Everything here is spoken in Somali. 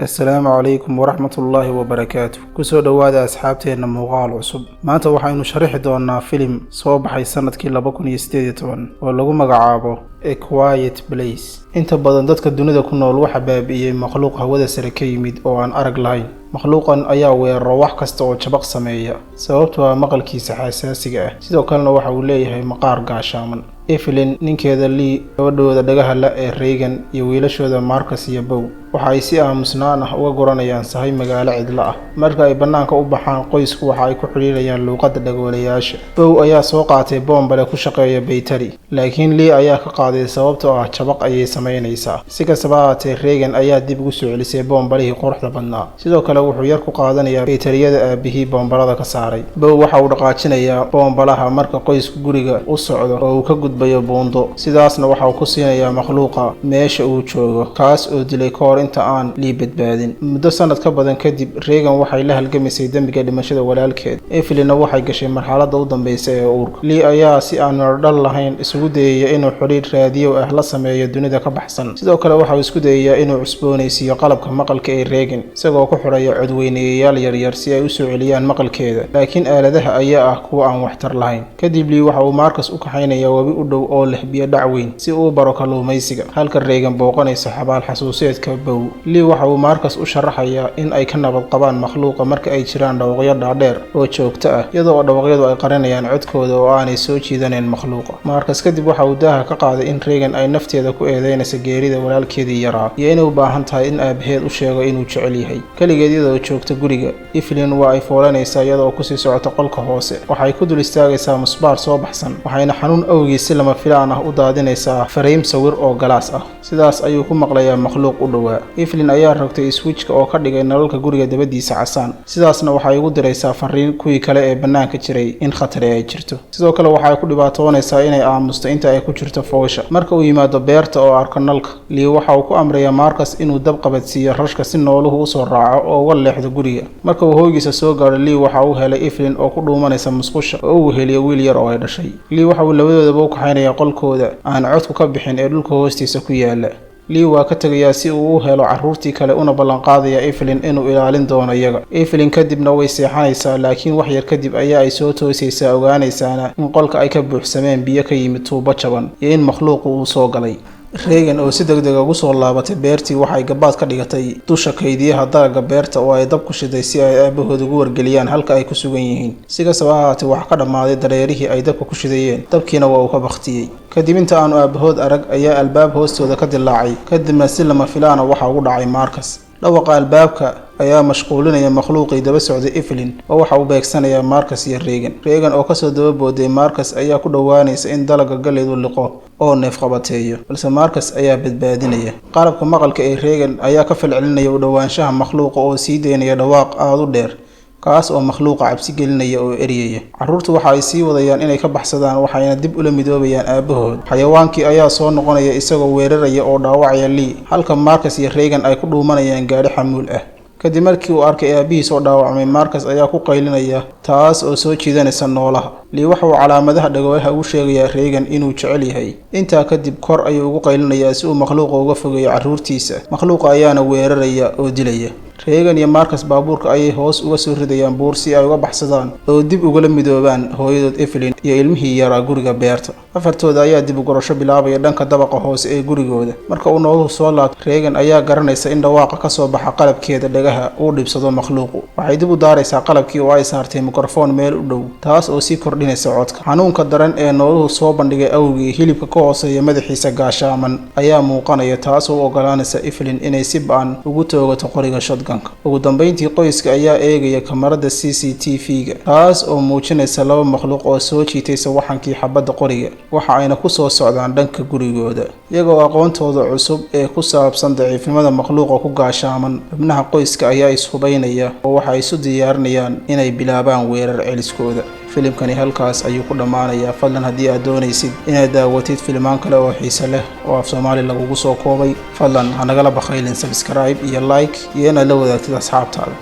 السلام عليكم ورحمة الله وبركاته. كسو دوادا أصحابتنا مغال عصب maanta waxaynu sharixi doonaa filim soo baxay sanadkii 2018 oo lagu magacaabo A Quiet Place. inta badan dadka dunida ku nool waxa baabi'iyay makhluuq hawada sare ka yimid oo aan arag lahayn. makhluuqan ayaa weeraro wax kasta oo jabaq sameeya sababtoo ah maqalkiisa xasaasiga ah. sidoo kalena waxa uu leeyahay maqaar gaashaaman. Evelyn ninkeeda Lee gabadhooda dhagaha la ee Reagan iyo wiilashooda Marcus iyo Bow waxa ay si aamusnaan ah uga goranayaan sahay magaalo cidla ah. marka ay banaanka u baxaan qoysku waxa ay ku xiriirayaan luuqadda dhagoolayaasha. Bow ayaa soo qaatay boombale ku shaqeeya baytari, laakiin Lee ayaa ka qaaday sababtoo ah jabaq ayay sameynaysaa. si kastaba ha ahaatee Reagan ayaa dib ugu soo celisay boombalihii quruxda badnaa. sidoo kale wuxuu yar ku qaadanayaa baytariyada aabihii boombalada ka saaray. Bow waxa uu dhaqaajinayaa boombalaha marka qoysku guriga u socdo oo uu ka gudbayo buundo. sidaasna waxa uu ku siinayaa makhluuqa meesha uu joogo, kaas oo dilay koor inta aan Lee badbaadin. muddo sanad ka badan kadib Reagan waxay la halgamisay dambiga dhimashada walaalkeed. Evelyn waxay gashay marxaladda u dambaysa ee uurka. Lee ayaa si aan dhal lahayn isugu dayay inuu xiriir raadiyo ah la sameeyo dunida ka baxsan. sidoo kale waxa uu isku dayayaa inuu cusboonaysiiyo qalabka maqalka ee Reagan isagoo ku xiraya codweyneyaal yaryar si ay u soo celiyaan maqalkeeda, laakiin aaladaha ayaa ah kuwa aan waxtar lahayn. kadib Lee waxa uu Marcus u kaxaynayaa wabi u dhow oo leh biyo dhac weyn si uu baro kalluumaysiga, halka Reagan booqanayso xabaal xasuuseedka Bow. Lee waxa uu Marcus u sharaxayaa in ay ka nabad qabaan makhluuqa marka ay jiraan dhawaqyo dhaadheer oo joogto ah, iyadoo dhawaqyadu ay qarinayaan codkooda oo aanay soo jiidaneen makhluuqa. Marcus kadib waxa uu daaha ka qaaday in Reagan ay nafteeda ku eedeynayso geerida walaalkeedii yaraa iyo inay u baahan tahay in aabaheed u sheego inuu jecel yahay. kaligeed iyadoo joogta guriga, Evelyn waa ay foolanaysaa iyadoo ku sii socota qolka hoose. waxay ku dul istaagaysaa musbaar soo baxsan, waxayna xanuun awgiis si lama filaan ah u daadinaysaa fariim sawir oo galaas ah. sidaas ayuu ku maqlayaa makhluuq u dhowaa. Evelyn ayaa rogtay switchka oo ka dhigay nalalka guriga dabadiisa casaan, sidaasna waxay ugu diraysaa fariin kuwii kale ee banaanka jiray in khatar ay jirto. sidoo kale waxay ku dhibaatoonaysaa inay aamusto inta ay ku jirto foosha. marka uu yimaado beerta oo arko nalka, Lee waxa uu ku amrayaa Marcus inuu dab qabadsiiyo rashka si nooluhu u soo raaco oo uga leexdo guriga. marka uu hoogiisa soo gaaro, Lee waxa uu helay Evelyn oo ku dhuumanaysa musqusha oo uu heliyo wiil yar oo ay dhashay. Lee waxa uu labadoodaba u kaxaynayaa qolkooda aan codku ka bixin ee dhulka hoostiisa ku yaala. Lee waa ka tagayaa si uu u helo carruurtii kale una ballan qaadaya Evelyn inuu ilaalin doono iyaga. Evelyn kadibna way seexanaysaa, laakiin wax yar kadib ayaa ay soo toosaysaa ogaanaysaana in qolka ay ka buuxsameen biyo ka yimid tuubo jaban iyo in makhluuqu uu soo galay. Reagan oo si degdeg ah ugu soo laabatay beertii waxay gabaad ka dhigatay dusha kaydiyaha dalagga beerta oo ay dab ku shiday si ay aabahood ugu wargeliyaan halka ay ku sugan yihiin. si kastaba ha ahaatee waxa ka dhammaaday dareerihii ay dabka ku shidayeen, dabkiina waa uu ka baktiyey. kadib inta aanu aabahood arag ayaa albaab hoostooda ka dilaacay, kadibna si lama filaana waxa ugu dhacay Marcus. dhawaqa albaabka ayaa mashquulinaya makhluuqii daba socday Evelyn oo waxa uu beegsanayaa Marcus iyo Reagan. Reagan oo kasoo daba booday Marcus ayaa ku dhawaanaysa in dalagga galeedu liqo oo neef qabateeyo, balse Marcus ayaa badbaadinaya. qalabka maqalka ee Reagan ayaa ka falcelinaya u dhawaanshaha makhluuqa oo sii deynaya dhawaaq aad u dheer, kaas oo makhluuqa cabsi gelinaya oo eryaya. carruurtu waxa ay sii wadayaan inay ka baxsadaan, waxayna dib ula midoobayaan aabahood. xayawaankii ayaa soo noqonaya isagoo weeraraya oo dhaawacaya Lee, halka Marcus iyo Reagan ay ku dhuumanayaan gaadhi xamuul ah. kadib markii uu arkay aabihiis oo dhaawacmay, Marcus ayaa ku qaylinaya, taas oo soo jiidanaysa noolaha. Lee waxa uu calaamadaha dhagoolaha ugu sheegayaa Reagan inuu jecel yahay. intaa kadib kor ayuu ugu qaylinayaa si uu makhluuqa uga fogeeyo carruurtiisa. makhluuqa ayaana weeraraya oo dilaya. Reagan iyo Marcus baabuurka ayay hoos uga soo ridayaan buur si ay uga baxsadaan oo dib ugala midoobaan hooyadood Evelyn iyo ilmihii yaraa guriga beerta. afartooda ayaa dib u gorasho bilaabaya dhanka dabaqa hoose ee gurigooda. marka uu nooluhu soo laabto, Reagan ayaa garanaysa in dhawaaqa ka soo baxa qalabkeeda dhagaha uu dhibsado makhluuqu. waxay dib u daaraysaa qalabkii oo ay saartay mikrafoon meel u dhow, taas oo sii kordhinaysa codka. xanuunka daran ee nooluhu soo bandhigay awgii, hilibka ka hooseeya madaxiisa gaashaaman ayaa muuqanaya, taas oo u ogolaanaysa Evelyn inay si ba'an ugu toogato qoriga shotgun. ugu dambeyntii qoyska ayaa eegaya kamarada CCTV-ga, taas oo muujinaysa laba makhluuq oo soo jiitaysa waxankii xabadda qoriga. waxa ayna ku soo socdaan dhanka gurigooda iyagoo aqoontooda cusub ee ku saabsan daciifnimada makhluuqa ku gaashaaman. xubnaha qoyska ayaa ishubaynaya oo waxa ay isu diyaarinayaan inay bilaabaan weerar celiskooda. filimkani halkaas ayuu ku dhammaanayaa. fadlan haddii aad doonaysid inaad daawatid filimaan kale oo xiise leh oo af Soomaali lagugu soo koobay, fadlan ha nagala bakhaylin subscribe iyo like iyo inaad la wadaagtid asxaabtaada.